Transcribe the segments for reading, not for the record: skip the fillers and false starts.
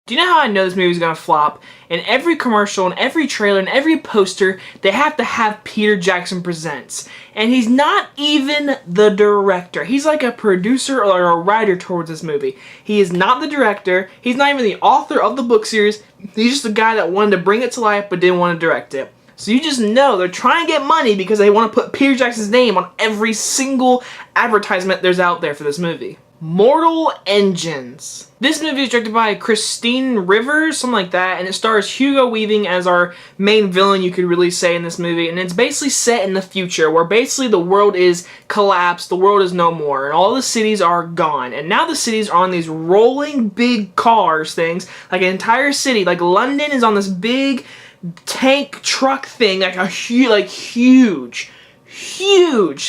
Do you know how I know this movie's gonna flop? In every commercial, in every trailer, in every poster, they have to have Peter Jackson Presents. And he's not even the director. He's like a producer or a writer towards this movie. He is not the director. He's not even the author of the book series. He's just the guy that wanted to bring it to life but didn't want to direct it. So you just know they're trying to get money because they want to put Peter Jackson's name on every single advertisement there's out there for this movie. Mortal Engines. This movie is directed by Christine Rivers, something like that, and it stars Hugo Weaving as our main villain, you could really say, in this movie. And it's basically set in the future, where basically the world is collapsed, the world is no more, and all the cities are gone. And now the cities are on these rolling big cars things, like an entire city. Like London is on this big tank truck thing, like a huge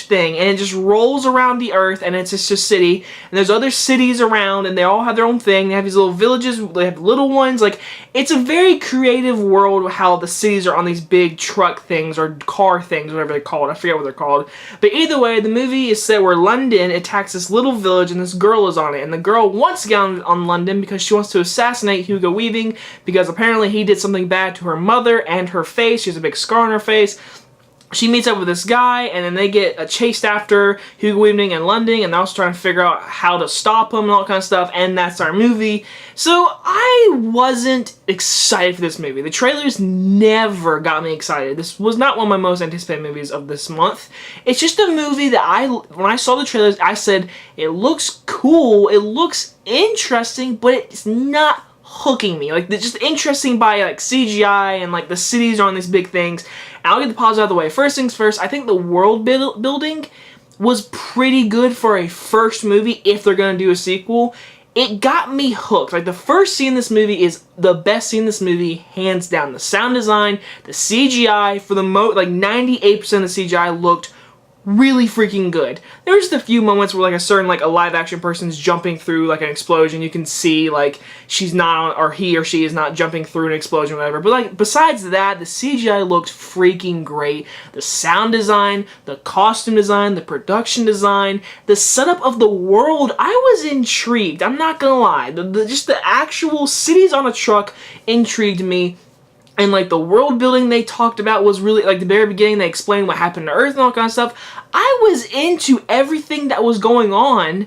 thing, and it just rolls around the earth, and it's just a city, and there's other cities around, and they all have their own thing. They have these little villages, they have little ones. Like, it's a very creative world how the cities are on these big truck things or car things, whatever they're called. I forget what they're called, but either way, the movie is set where London attacks this little village, and this girl is on it, and the girl wants to get on London because she wants to assassinate Hugo Weaving because apparently he did something bad to her mother and her face. She has a big scar on her face. She meets up with this guy, and then they get chased after Hugo Weaving in London, and they're also trying to figure out how to stop him and all that kind of stuff, and that's our movie. So I wasn't excited for this movie. The trailers never got me excited. This was not one of my most anticipated movies of this month. It's just a movie that when I saw the trailers, I said, it looks cool, it looks interesting, but it's not hooking me. Like, it's just interesting by like CGI, and like the cities are on these big things. And I'll get the pause out of the way. First things first, I think the world building was pretty good for a first movie if they're gonna do a sequel. It got me hooked. Like, the first scene in this movie is the best scene in this movie, hands down. The sound design, the CGI, for the like 98% of the CGI looked really freaking good. There was just a few moments where like a live action person's jumping through like an explosion. You can see like she's not, or he or she is not jumping through an explosion or whatever. But like besides that, the CGI looked freaking great. The sound design, the costume design, the production design, the setup of the world, I was intrigued. I'm not gonna lie. Just the actual cities on a truck intrigued me. And like the world building they talked about was really, like the very beginning they explained what happened to Earth and all kind of stuff. I was into everything that was going on.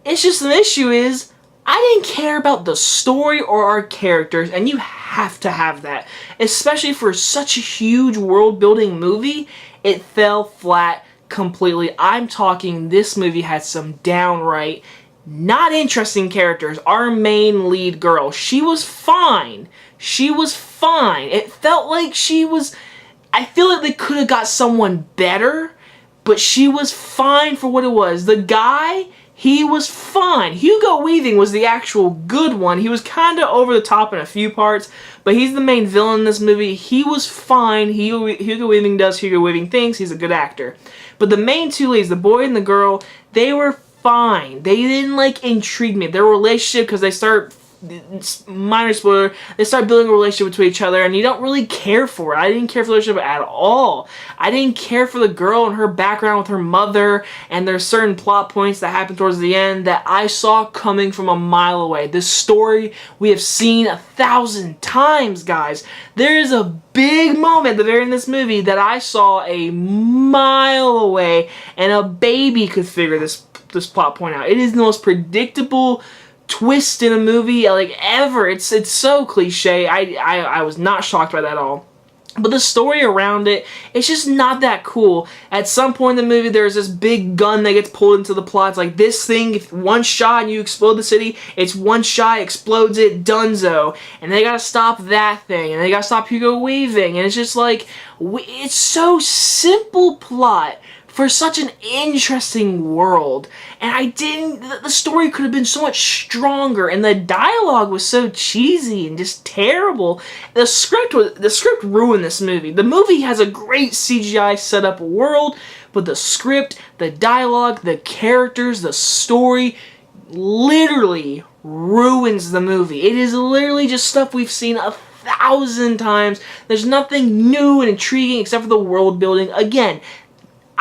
It's just an issue is I didn't care about the story or our characters, and you have to have that. Especially for such a huge world building movie, it fell flat completely. I'm talking this movie had some downright not interesting characters. Our main lead girl, she was fine. She was fine. It felt like she was... I feel like they could have got someone better, but she was fine for what it was. The guy, he was fine. Hugo Weaving was the actual good one. He was kind of over the top in a few parts, but he's the main villain in this movie. He was fine. Hugo Weaving does Hugo Weaving things. He's a good actor. But the main two leads, the boy and the girl, they were fine. They didn't like intrigue me. Their relationship, because they start, minor spoiler, they start building a relationship between each other and you don't really care for it. I didn't care for the relationship at all. I didn't care for the girl and her background with her mother, and there's certain plot points that happen towards the end that I saw coming from a mile away. This story we have seen 1,000 times, guys. There is a big moment at the very end of this movie that I saw a mile away, and a baby could figure this plot point out. It is the most predictable twist in a movie like ever. It's so cliche. I was not shocked by that at all. But the story around it, it's just not that cool. At some point in the movie, there's this big gun that gets pulled into the plot. It's like this thing, if one shot and you explode the city, it's one shot, explodes it, dunzo. And they gotta stop that thing, and they gotta stop Hugo Weaving. And it's just like, it's so simple plot for such an interesting world, and the story could have been so much stronger, and the dialogue was so cheesy and just terrible. The script ruined this movie. The movie has a great CGI set up world, but the script, the dialogue, the characters, the story literally ruins the movie. It is literally just stuff we've seen 1,000 times. There's nothing new and intriguing except for the world building. Again,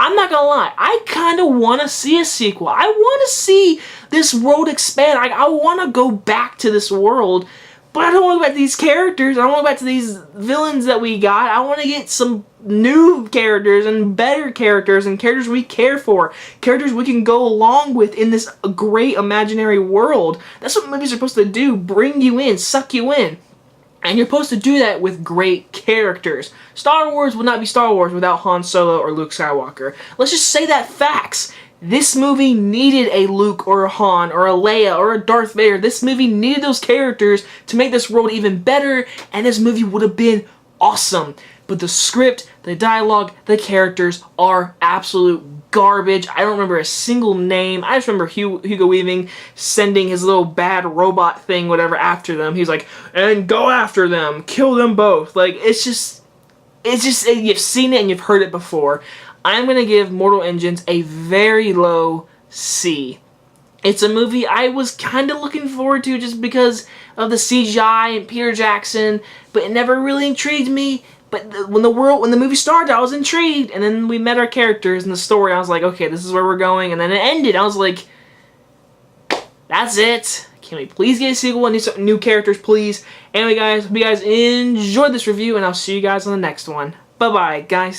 I'm not gonna lie, I kind of want to see a sequel. I want to see this world expand. I want to go back to this world, But I don't want to go back to these characters. I don't want to go back to these villains that we got. I want to get some new characters and better characters and characters we care for. Characters we can go along with in this great imaginary world. That's what movies are supposed to do. Bring you in, suck you in. And you're supposed to do that with great characters. Star Wars would not be Star Wars without Han Solo or Luke Skywalker. Let's just say that facts. This movie needed a Luke or a Han or a Leia or a Darth Vader. This movie needed those characters to make this world even better, and this movie would have been awesome. But the script, the dialogue, the characters are absolute garbage. I don't remember a single name. I just remember Hugo Weaving sending his little bad robot thing, whatever, after them. He's like, and go after them, kill them both. Like, it's just, you've seen it and you've heard it before. I'm going to give Mortal Engines a very low C. It's a movie I was kind of looking forward to just because of the CGI and Peter Jackson, but it never really intrigued me. But when the movie started, I was intrigued, and then we met our characters in the story. I was like, okay, this is where we're going, and then it ended. I was like, that's it. Can we please get a sequel and some new characters, please? Anyway, guys, hope you guys enjoyed this review, and I'll see you guys on the next one. Bye-bye, guys.